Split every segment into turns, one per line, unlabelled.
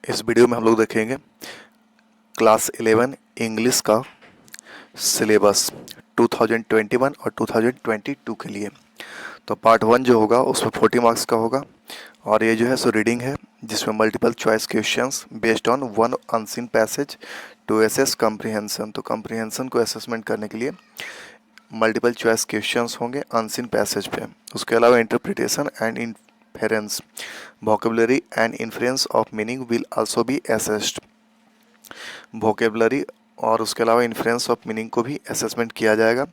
इस वीडियो में हम लोग देखेंगे क्लास 11 इंग्लिश का सिलेबस 2021 और 2022 के लिए। तो पार्ट 1 जो होगा उसमें 40 मार्क्स का होगा और ये जो है सो रीडिंग है, जिसमें multiple choice questions based on one unseen passage to assess comprehension. तो कम्प्रीहेंशन को असेसमेंट करने के लिए मल्टीपल चॉइस क्वेश्चंस होंगे अनसीन पैसेज पे। उसके अलावा interpretation and inference, vocabulary and influence of meaning will also be assessed. Vocabulary और उसके अलावा इन्फ्लुएंस ऑफ मीनिंग को भी असेसमेंट किया जाएगा।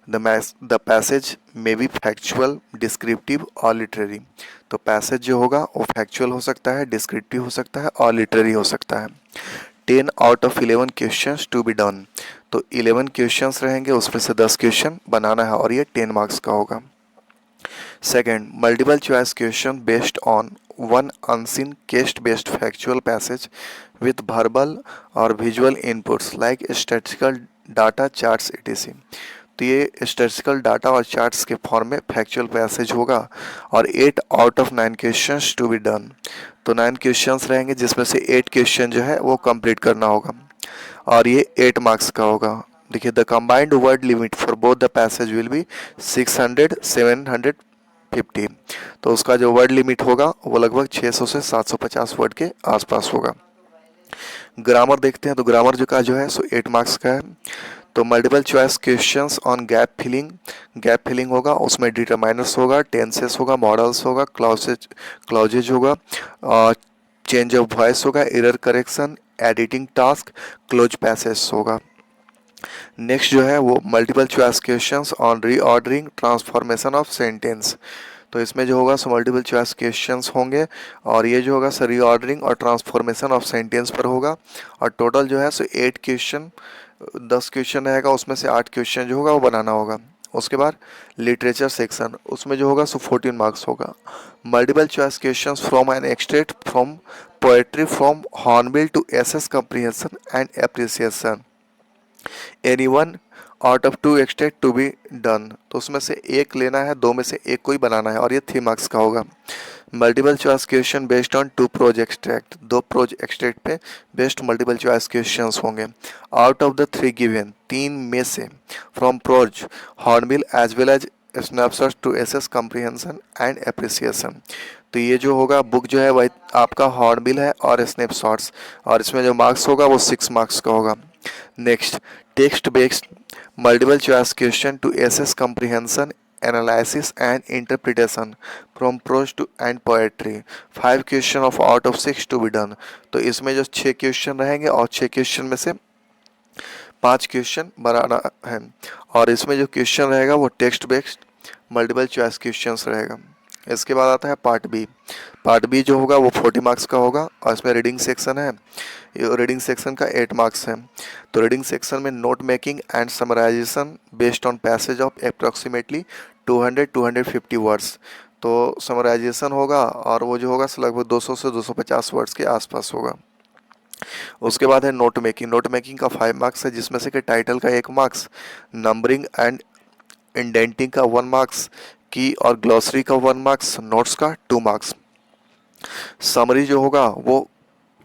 The passage may be factual, descriptive और लिटरेरी। तो पैसेज जो होगा वो फैक्चुअल हो सकता है, डिस्क्रिप्टिव हो सकता है और लिटरेरी हो सकता है। 10 out of 11 questions to be done. तो 11 क्वेश्चंस रहेंगे, उसमें से 10 क्वेश्चन बनाना है और ये 10 मार्क्स का होगा। Second, multiple choice question based on one unseen case based factual passage with verbal और visual inputs like statistical data charts etc। तो ये statistical data और charts के फॉर्म में फैक्चुअल पैसेज होगा और 8 out of 9 questions to be done. तो 9 questions रहेंगे, जिसमें से 8 क्वेश्चन जो है वो कंप्लीट करना होगा और ये 8 मार्क्स का होगा। देखिए, the combined word limit for both the passage will be 600 750। तो उसका जो वर्ड लिमिट होगा वो लगभग 600 से 750 वर्ड के आसपास होगा। ग्रामर देखते हैं, तो ग्रामर जो है सो 8 मार्क्स का है। तो multiple choice questions on gap filling होगा, उसमें डिटरमाइनर्स होगा, टेंसेस होगा, मॉडल्स होगा, क्लॉजेज होगा, चेंज ऑफ वॉइस होगा, error correction, editing task, close passage होगा। नेक्स्ट जो है वो multiple choice questions on reordering transformation of sentence. तो इसमें जो होगा सो मल्टीपल चॉइस क्वेश्चंस होंगे और ये जो होगा सो रीऑर्डरिंग और ट्रांसफॉर्मेशन ऑफ सेंटेंस पर होगा। और टोटल जो है सो 8 क्वेश्चन, 10 क्वेश्चन रहेगा, उसमें से 8 क्वेश्चन जो होगा वो बनाना होगा। उसके बाद लिटरेचर सेक्शन, उसमें जो होगा सो 14 मार्क्स होगा। Multiple choice questions from an extract from poetry from Hornbill to assess comprehension and appreciation, any one out of 2 extract to be done. तो उसमें से एक लेना है, 2 में से एक को ही बनाना है और ये 3 मार्क्स का होगा। Multiple choice question based on 2 prose extract, 2 prose extract पे बेस्ड मल्टीपल चॉइस क्वेश्चंस होंगे। आउट ऑफ द 3 गिवन, 3 में से from prose Hornbill as well as Snapshots to assess comprehension and appreciation. तो ये जो होगा बुक जो है वही आपका हॉर्नबिल है और स्नैपशॉट्स, और इसमें जो मार्क्स होगा वो 6 मार्क्स का होगा। Next, text based multiple choice question to assess comprehension, analysis and interpretation from prose to and poetry, 5 question of out of 6 to be done. तो इसमें जो 6 क्वेश्चन रहेंगे और 6 क्वेश्चन में से 5 क्वेश्चन बनाना है और इसमें जो क्वेश्चन रहेगा वो text based multiple choice questions रहेगा। इसके बाद आता है पार्ट बी। पार्ट बी जो होगा वो 40 मार्क्स का होगा और इसमें रीडिंग सेक्शन है। ये रीडिंग सेक्शन का 8 मार्क्स है। तो रीडिंग सेक्शन में note making and summarization based on passage of approximately 200-250 words. तो समराइजेशन होगा और वो जो होगा लगभग 200 से 250 वर्ड्स के आसपास होगा। उसके बाद है नोट मेकिंग। नोट मेकिंग का 5 मार्क्स है, जिसमें से कि टाइटल का 1 मार्क्स, नंबरिंग एंड इंडेंटिंग का 1 मार्क्स, की और ग्लॉसरी का 1 मार्क्स, नोट्स का 2 मार्क्स। समरी जो होगा वो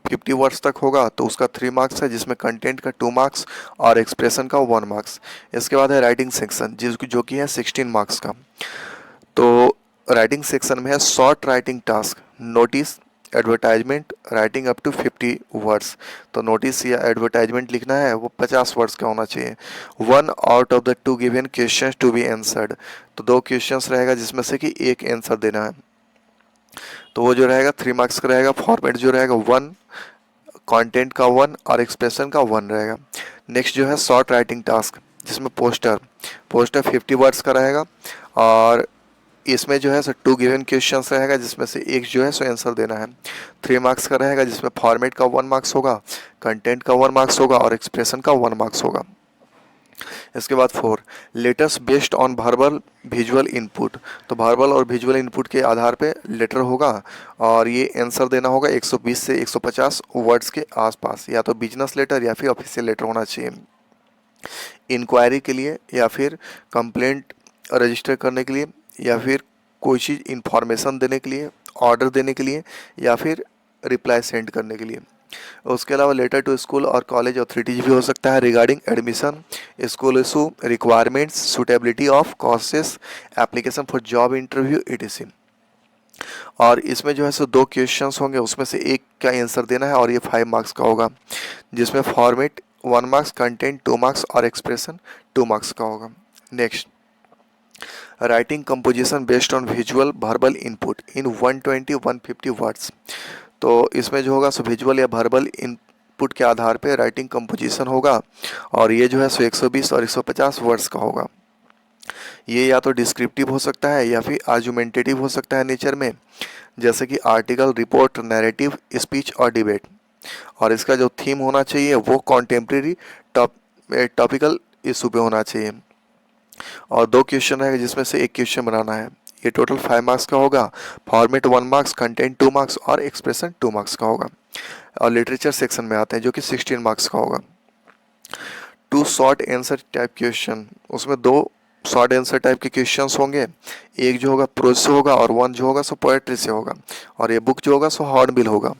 50 वर्ड्स तक होगा तो उसका 3 मार्क्स है, जिसमें कंटेंट का 2 मार्क्स और एक्सप्रेशन का 1 मार्क्स। इसके बाद है राइटिंग सेक्शन, जो कि है 16 मार्क्स का। तो राइटिंग सेक्शन में है short writing task, notice, advertisement, writing up to 50 words. तो नोटिस या एडवर्टाइजमेंट लिखना है वो 50 वर्ड्स का होना चाहिए। 1 out of the 2 given questions to be answered. तो 2 क्वेश्चंस रहेगा, जिसमें से कि एक आंसर देना है। तो वो जो रहेगा 3 मार्क्स का रहेगा। फॉर्मेट जो रहेगा 1, कंटेंट का 1 और एक्सप्रेशन का 1 रहेगा। नेक्स्ट जो है शॉर्ट राइटिंग टास्क, जिसमें पोस्टर 50 वर्ड्स का रहेगा और इसमें जो है सो 2 गिवन क्वेश्चंस रहेगा, जिसमें से एक जो है सो आंसर देना है। 3 मार्क्स का रहेगा, जिसमें फॉर्मेट का 1 मार्क्स होगा, कंटेंट का 1 मार्क्स होगा और एक्सप्रेशन का 1 मार्क्स होगा। इसके बाद 4, letters based on verbal visual input. तो वर्बल और विजुअल इनपुट के आधार पे लेटर होगा और ये आंसर देना होगा 120 से 150 वर्ड्स के आसपास, या तो बिजनेस लेटर या फिर ऑफिशियल लेटर होना चाहिए। इंक्वायरी के लिए या फिर कंप्लेंट रजिस्टर करने के लिए या फिर कोई चीज़ इन्फॉर्मेशन देने के लिए, ऑर्डर देने के लिए या फिर रिप्लाई सेंड करने के लिए। उसके अलावा लेटर टू स्कूल और कॉलेज अथॉरिटीज भी हो सकता है regarding admission, school issue, requirements, suitability of courses, application for job interview etc। और इसमें जो है सो 2 क्वेश्चंस होंगे, उसमें से एक का आंसर देना है और ये 5 मार्क्स का होगा, जिसमें फॉर्मेट 1 मार्क्स, कंटेंट 2 मार्क्स और एक्सप्रेशन 2 मार्क्स का होगा। Next, writing composition based on visual verbal input in 120-150 words. तो इसमें जो होगा सो विजुअल या वर्बल इनपुट के आधार पे राइटिंग कंपोजिशन होगा और ये जो है सो 120 और 150 वर्ड्स का होगा। ये या तो डिस्क्रिप्टिव हो सकता है या फिर आर्गुमेंटेटिव हो सकता है नेचर में, जैसे कि आर्टिकल, रिपोर्ट, नैरेटिव, स्पीच और डिबेट। और इसका जो थीम होना चाहिए वो कॉन्टेम्प्रेरी टॉपिकल इशू पे होना चाहिए। और 2 क्वेश्चन है जिसमें से एक क्वेश्चन बनाना है। ये टोटल 5 मार्क्स का होगा। फॉर्मेट 1 मार्क्स, कंटेंट 2 मार्क्स और एक्सप्रेशन 2 मार्क्स का होगा। और लिटरेचर सेक्शन में आते हैं जो कि 16 मार्क्स का होगा। 2 शॉर्ट आंसर टाइप क्वेश्चन, उसमें 2 शॉर्ट आंसर टाइप के क्वेश्चंस होंगे। एक जो होगा प्रोज से होगा और 1 जो होगा सो पोएट्री से होगा। और ये बुक जो होगा सो हॉर्नबिल होगा।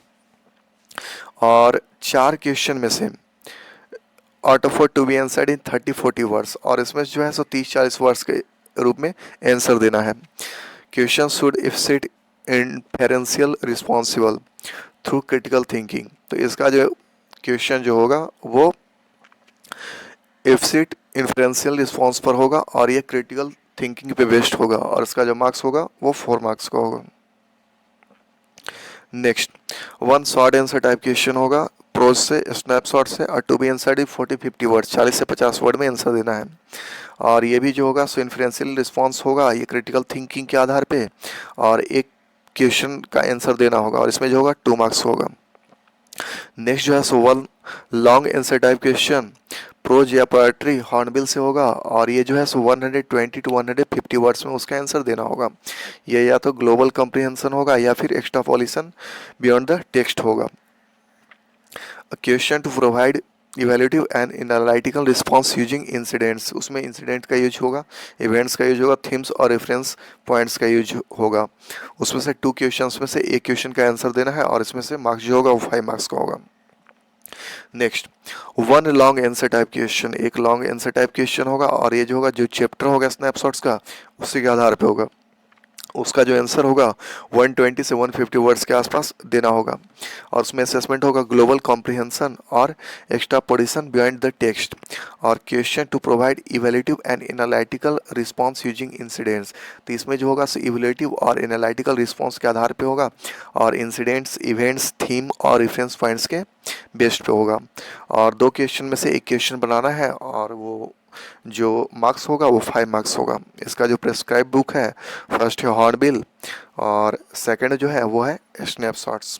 और 4 क्वेश्चन में से out of 4 to be answered in 30-40 words, और इसमें जो है सो 30-40 वर्ड्स के रूप में आंसर देना है। Question should efficient inferential responsible through critical thinking. तो इसका जो क्वेश्चन जो होगा वो इफिशिएंट इन्फेरेंशियल रिस्पॉन्स पर होगा और ये क्रिटिकल थिंकिंग पे बेस्ड होगा और इसका जो मार्क्स होगा वो 4 मार्क्स का होगा। Next, 1 short answer type question होगा प्रोज से, स्नैपशॉट से और to be answered in 40-50 word, 40 से 50 वर्ड में आंसर देना है। और ये भी जो होगा सो इन्फ्लुएंशियल रिस्पॉन्स होगा, ये क्रिटिकल थिंकिंग के आधार पे, और एक क्वेश्चन का आंसर देना होगा और इसमें जो होगा 2 मार्क्स होगा। नेक्स्ट जो है सो 1 long answer type question prose या पोएट्री हॉर्नबिल से होगा और ये जो है सो 120 to 150 वर्ड्स में उसका आंसर देना होगा। ये या तो ग्लोबल कॉम्प्रिहेंशन होगा या फिर एक्सट्रापोलेशन बियॉन्ड द टेक्स्ट होगा। Question to provide evaluative and analytical response using incidents, उसमें इंसिडेंट का यूज होगा, इवेंट्स का यूज होगा, थीम्स और रेफरेंस पॉइंट्स का यूज होगा। उसमें से 2 क्वेश्चंस में से एक क्वेश्चन का आंसर देना है और इसमें से मार्क्स जो होगा वो 5 मार्क्स का होगा। Next, 1 long answer type question, एक लॉन्ग आंसर टाइप क्वेश्चन होगा और ये जो होगा जो चैप्टर होगा स्नैपशॉट्स का उसी के आधार पे होगा। उसका जो आंसर होगा 120 से 150 वर्ड्स के आसपास देना होगा और उसमें असेसमेंट होगा ग्लोबल कॉम्प्रिहेंशन और एक्सट्रापोलेशन बियॉन्ड द टेक्स्ट। और question to provide evaluative and analytical response using incidents, तो इसमें जो होगा इवैल्यूएटिव और एनालिटिकल रिस्पांस के आधार पे होगा और इंसिडेंट्स, इवेंट्स, थीम और रेफरेंस पॉइंट्स के बेस्ड पे होगा। और 2 क्वेश्चन में से एक क्वेश्चन बनाना है और वो जो मार्क्स होगा वो 5 मार्क्स होगा। इसका जो प्रेस्क्राइब बुक है, फर्स्ट है हॉर्नबिल और सेकंड जो है वो है स्नैपशॉट्स।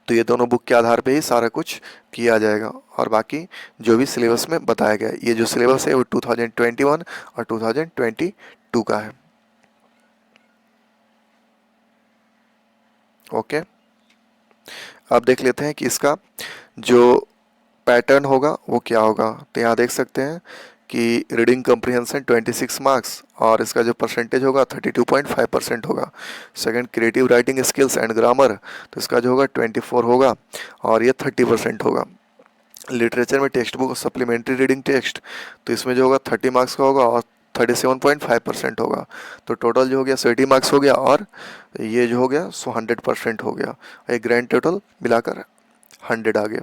तो ये दोनों बुक के आधार पे ही सारा कुछ किया जाएगा और बाकी जो भी सिलेबस में बताया गया है, ये जो सिलेबस है वो 2021 और 2022 का है। ओके, अब देख लेते हैं कि इसका जो पैटर्न होगा वो क्या होगा। तो यहाँ देख सकते हैं कि रीडिंग कम्प्रिहेंशन 26 मार्क्स और इसका जो परसेंटेज होगा 32.5% होगा। Second, creative writing skills and grammar, तो इसका जो होगा 24 होगा और ये 30% होगा। लिटरेचर में text book supplementary reading text, तो इसमें जो होगा 30 मार्क्स का होगा और 37.5% होगा। तो टोटल जो हो गया 80 मार्क्स हो गया और ये जो हो गया सो 100% हो गया। ये ग्रैंड टोटल मिलाकर 100 आ गया।